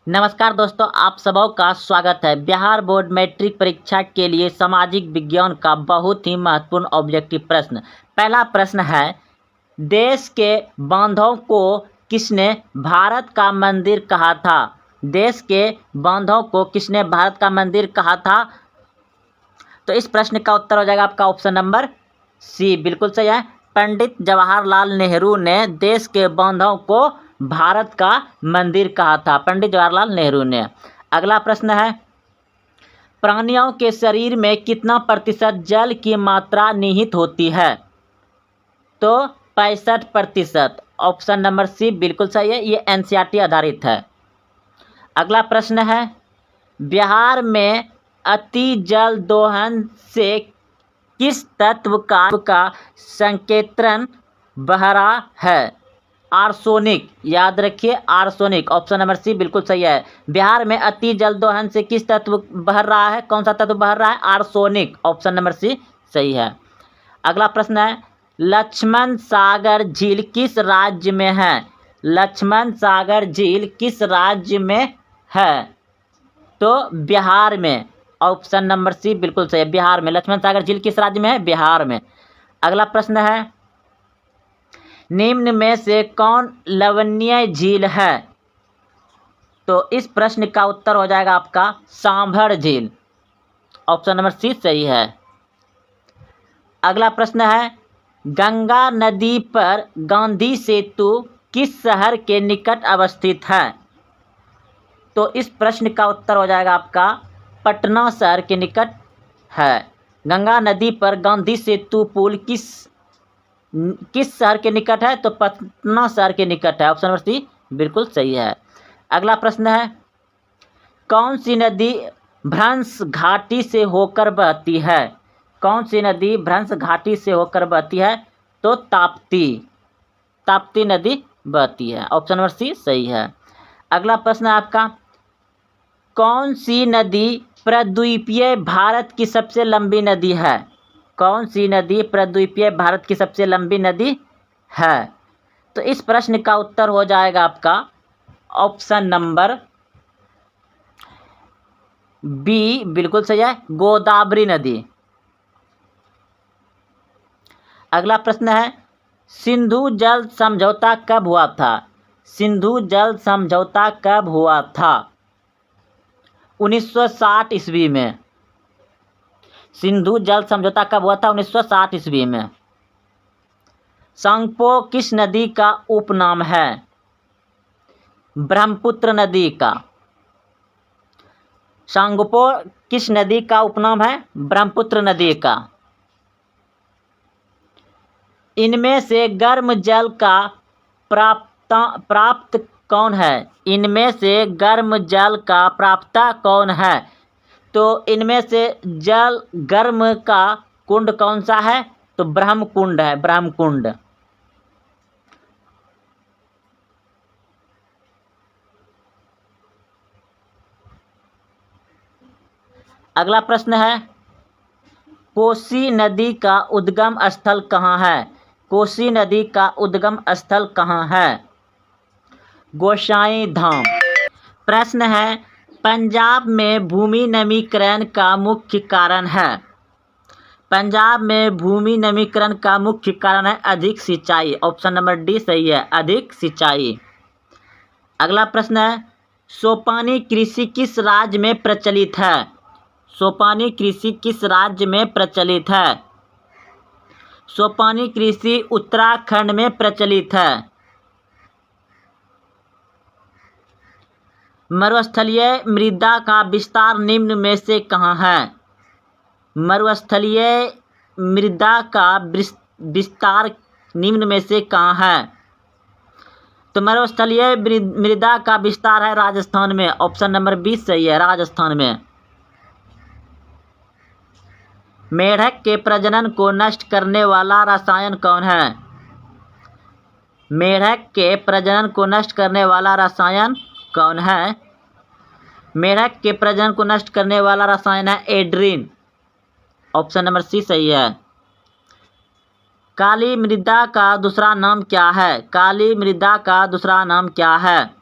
नमस्कार दोस्तों, आप सबों का स्वागत है। बिहार बोर्ड मैट्रिक परीक्षा के लिए सामाजिक विज्ञान का बहुत ही महत्वपूर्ण ऑब्जेक्टिव प्रश्न। पहला प्रश्न है, देश के बांधों को किसने भारत का मंदिर कहा था? देश के बांधों को किसने भारत का मंदिर कहा था? तो इस प्रश्न का उत्तर हो जाएगा आपका ऑप्शन नंबर सी, बिल्कुल सही है। पंडित जवाहरलाल नेहरू ने देश के बांधों को भारत का मंदिर कहा था, पंडित जवाहरलाल नेहरू ने। अगला प्रश्न है, प्राणियों के शरीर में कितना प्रतिशत जल की मात्रा निहित होती है? तो 65%। ऑप्शन नंबर सी बिल्कुल सही है, ये एनसीईआरटी आधारित है। अगला प्रश्न है, बिहार में अति जल दोहन से किस तत्व का संकेतन बह रहा है? आर्सेनिक, याद रखिए आर्सेनिक। ऑप्शन नंबर सी बिल्कुल सही है। बिहार में अति जल दोहन से किस तत्व बह रहा है? कौन सा तत्व बह रहा है? आर्सेनिक। ऑप्शन नंबर सी सही है। अगला प्रश्न है, लक्ष्मण सागर झील किस राज्य में है? लक्ष्मण सागर झील किस राज्य में है? तो बिहार में। ऑप्शन नंबर सी बिल्कुल सही है, बिहार में। लक्ष्मण सागर झील किस राज्य में है? बिहार में। अगला प्रश्न है, निम्न में से कौन लवणीय झील है? तो इस प्रश्न का उत्तर हो जाएगा आपका सांभर झील। ऑप्शन नंबर सी सही है। अगला प्रश्न है, गंगा नदी पर गांधी सेतु किस शहर के निकट अवस्थित है? तो इस प्रश्न का उत्तर हो जाएगा आपका पटना शहर के निकट है। गंगा नदी पर गांधी सेतु पुल किस शहर के निकट है? तो पटना शहर के निकट है। ऑप्शन नंबर सी बिल्कुल सही है। अगला प्रश्न है, कौन सी नदी भ्रंश घाटी से होकर बहती है? कौन सी नदी भ्रंश घाटी से होकर बहती है? तो ताप्ती नदी बहती है। ऑप्शन नंबर सी सही है। अगला प्रश्न है आपका, कौन सी नदी प्रद्वीपीय भारत की सबसे लंबी नदी है? कौन सी नदी प्रद्वीपीय भारत की सबसे लंबी नदी है? तो इस प्रश्न का उत्तर हो जाएगा आपका ऑप्शन नंबर बी बिल्कुल सही है, गोदावरी नदी। अगला प्रश्न है, सिंधु जल समझौता कब हुआ था? सिंधु जल समझौता कब हुआ था? 1960 ईस्वी में। सिंधु जल समझौता कब हुआ था? 1960 ईस्वी में। सांगपो किस नदी का उपनाम है? ब्रह्मपुत्र नदी का। सांगपो किस नदी का उपनाम है? ब्रह्मपुत्र नदी का। इनमें से गर्म जल का प्राप्त कौन है? इनमें से गर्म जल का प्राप्ता कौन है? तो इनमें से जल गर्म का कुंड कौन सा है? तो ब्रह्मकुंड है, ब्रह्मकुंड। अगला प्रश्न है, कोसी नदी का उद्गम स्थल कहाँ है? कोसी नदी का उद्गम स्थल कहाँ है? गोसाई धाम। प्रश्न है, पंजाब में भूमि नमीकरण का मुख्य कारण है? पंजाब में भूमि नमीकरण का मुख्य कारण है अधिक सिंचाई। ऑप्शन नंबर डी सही है, अधिक सिंचाई। अगला प्रश्न है, सोपानी कृषि किस राज्य में प्रचलित है? सोपानी कृषि किस राज्य में प्रचलित है? सोपानी कृषि उत्तराखंड में प्रचलित है। मरुस्थलीय मृदा का विस्तार निम्न में से कहाँ है? मरुस्थलीय मृदा का विस्तार निम्न में से कहाँ है? तो मरुस्थलीय मृदा का विस्तार है राजस्थान में। ऑप्शन नंबर 20 सही है, राजस्थान में। मेढक के प्रजनन को नष्ट करने वाला रसायन कौन है? मेढक के प्रजनन को नष्ट करने वाला रसायन कौन है? मेढक के प्रजनन को नष्ट करने वाला रसायन है एड्रीन। ऑप्शन नंबर सी सही है। काली मृदा का दूसरा नाम क्या है? काली मृदा का दूसरा नाम क्या है?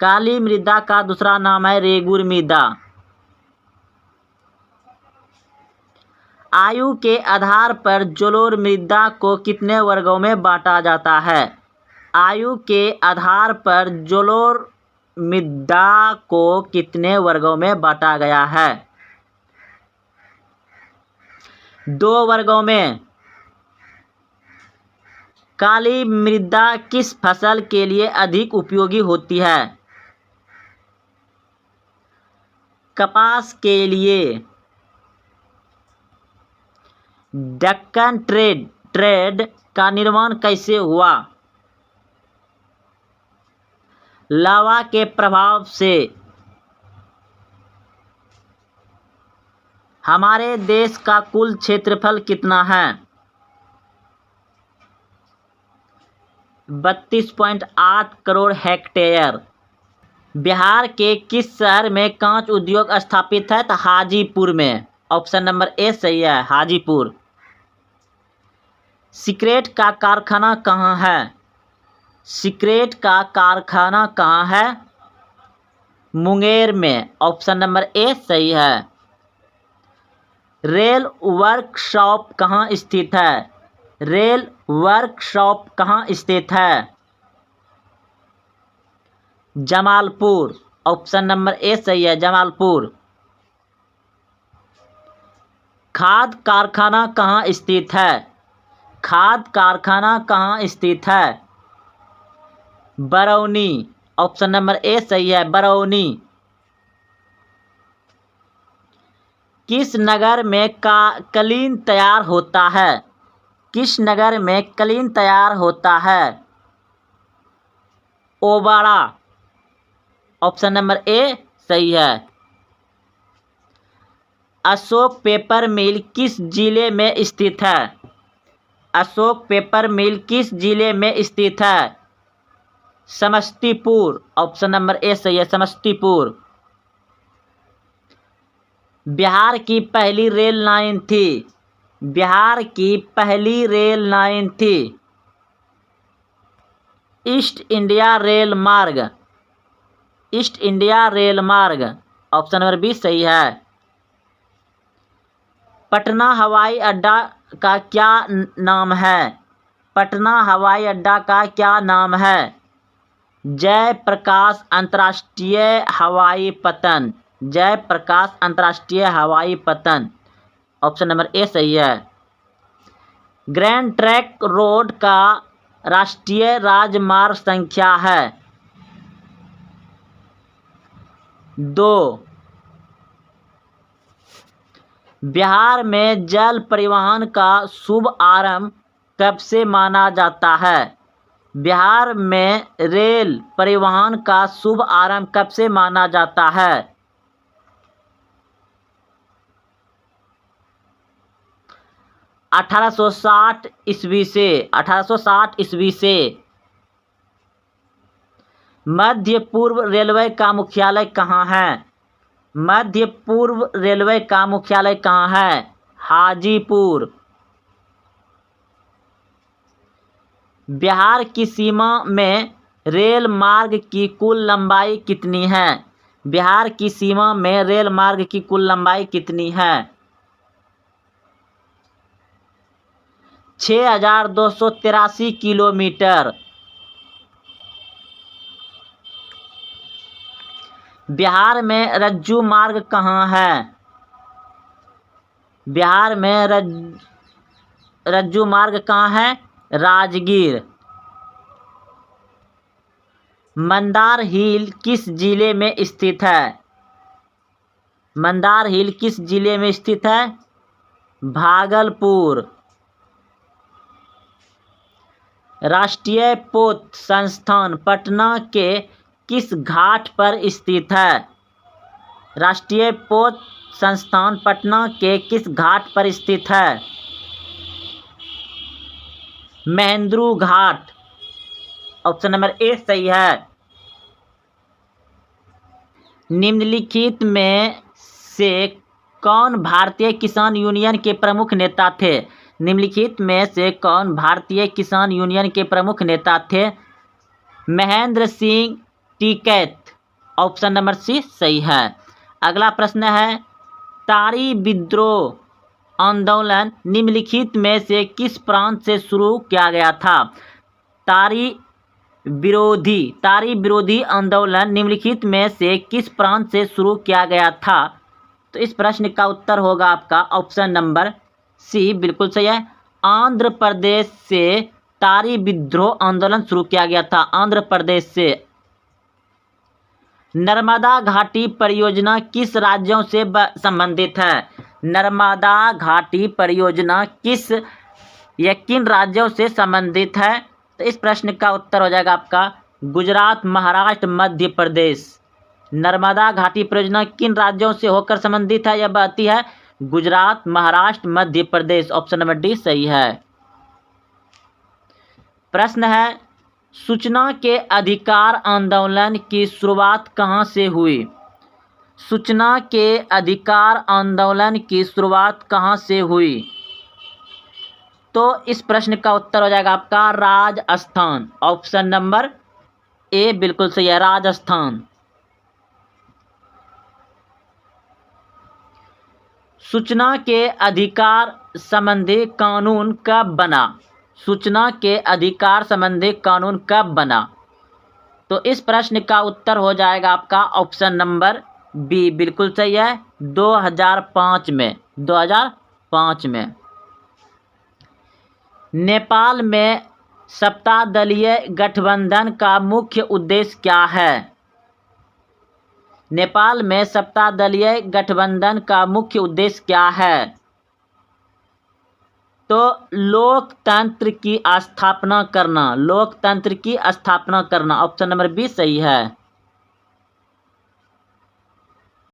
काली मृदा का दूसरा नाम है रेगुर मृदा। आयु के आधार पर जलोढ़ मृदा को कितने वर्गों में बांटा जाता है? आयु के आधार पर जलोढ़ मृदा को कितने वर्गों में बांटा गया है? 2 वर्गों में। काली मृदा किस फसल के लिए अधिक उपयोगी होती है? कपास के लिए। डेक्कन ट्रेड का निर्माण कैसे हुआ? लावा के प्रभाव से। हमारे देश का कुल क्षेत्रफल कितना है? 32.8 करोड़ हेक्टेयर। बिहार के किस शहर में कांच उद्योग स्थापित है? तो हाजीपुर में। ऑप्शन नंबर ए सही है, हाजीपुर। सिगरेट का कारखाना कहाँ है? सिगरेट का कारखाना कहाँ है? मुंगेर में। ऑप्शन नंबर ए सही है। रेल वर्कशॉप कहाँ स्थित है? रेल वर्कशॉप कहाँ स्थित है? जमालपुर। ऑप्शन नंबर ए सही है, जमालपुर। खाद कारखाना कहाँ स्थित है? खाद कारखाना कहाँ स्थित है? बरौनी। ऑप्शन नंबर ए सही है, बरौनी। किस नगर में कलीन तैयार होता है? किस नगर में कलीन तैयार होता है? ओबाड़ा। ऑप्शन नंबर ए सही है। अशोक पेपर मिल किस जिले में स्थित है? अशोक पेपर मिल किस जिले में स्थित है? समस्तीपुर। ऑप्शन नंबर ए सही है, समस्तीपुर। बिहार की पहली रेल लाइन थी? बिहार की पहली रेल लाइन थी ईस्ट इंडिया रेल मार्ग। ईस्ट इंडिया रेल मार्ग। ऑप्शन नंबर बी सही है। पटना हवाई अड्डा का क्या नाम है? पटना हवाई अड्डा का क्या नाम है? जयप्रकाश अंतर्राष्ट्रीय हवाई पतन। जयप्रकाश अंतर्राष्ट्रीय हवाई पतन। ऑप्शन नंबर ए सही है। ग्रैंड ट्रंक रोड का राष्ट्रीय राजमार्ग संख्या है? 2। बिहार में जल परिवहन का शुभ आरंभ कब से माना जाता है? बिहार में रेल परिवहन का शुभ आरंभ कब से माना जाता है? 1860 ईस्वी से। 1860 ईस्वी से। मध्य पूर्व रेलवे का मुख्यालय कहाँ है? मध्य पूर्व रेलवे का मुख्यालय कहाँ है? हाजीपुर। बिहार की सीमा में रेल मार्ग की कुल लंबाई कितनी है? बिहार की सीमा में रेल मार्ग की कुल लंबाई कितनी है? 6283 किलोमीटर। बिहार में रज्जू मार्ग कहाँ है? बिहार में रज्जू मार्ग कहाँ है? राजगीर। मंदार हिल किस जिले में स्थित है? मंदार हिल किस जिले में स्थित है? भागलपुर। राष्ट्रीय पोत संस्थान पटना के किस घाट पर स्थित है? राष्ट्रीय पोत संस्थान पटना के किस घाट पर स्थित है? महेंद्रू घाट। ऑप्शन नंबर ए सही है। निम्नलिखित में से कौन भारतीय किसान यूनियन के प्रमुख नेता थे? निम्नलिखित में से कौन भारतीय किसान यूनियन के प्रमुख नेता थे? Mahendra Singh Tikait. Option number C सही है। अगला प्रश्न है, तारी विद्रोह आंदोलन निम्नलिखित में से किस प्रांत से शुरू किया गया था? तारी विरोधी आंदोलन निम्नलिखित में से किस प्रांत से शुरू किया गया था? तो इस प्रश्न का उत्तर होगा आपका ऑप्शन नंबर सी, बिल्कुल सही है। आंध्र प्रदेश से तारी विद्रोह आंदोलन शुरू किया गया था, आंध्र प्रदेश से। नर्मदा घाटी परियोजना किस राज्यों से संबंधित है? नर्मदा घाटी परियोजना किस या किन राज्यों से संबंधित है? तो इस प्रश्न का उत्तर हो जाएगा आपका गुजरात, महाराष्ट्र, मध्य प्रदेश। नर्मदा घाटी परियोजना किन राज्यों से होकर संबंधित है? यह बहती है Gujarat, Maharashtra, Madhya Pradesh. Option number D सही है। प्रश्न है, सूचना के अधिकार आंदोलन की शुरुआत कहां से हुई? सूचना के अधिकार आंदोलन की शुरुआत कहां से हुई? तो इस प्रश्न का उत्तर हो जाएगा आपका राजस्थान। ऑप्शन नंबर ए बिल्कुल सही है, राजस्थान। सूचना के अधिकार संबंधी कानून कब बना? सूचना के अधिकार संबंधी कानून कब बना? तो इस प्रश्न का उत्तर हो जाएगा आपका ऑप्शन नंबर बी, बिल्कुल सही है, 2005 में। 2005 में। नेपाल में सत्तादलीय गठबंधन का मुख्य उद्देश्य क्या है? नेपाल में सत्तादलीय गठबंधन का मुख्य उद्देश्य क्या है? तो लोकतंत्र की स्थापना करना, लोकतंत्र की स्थापना करना। ऑप्शन नंबर बी सही है।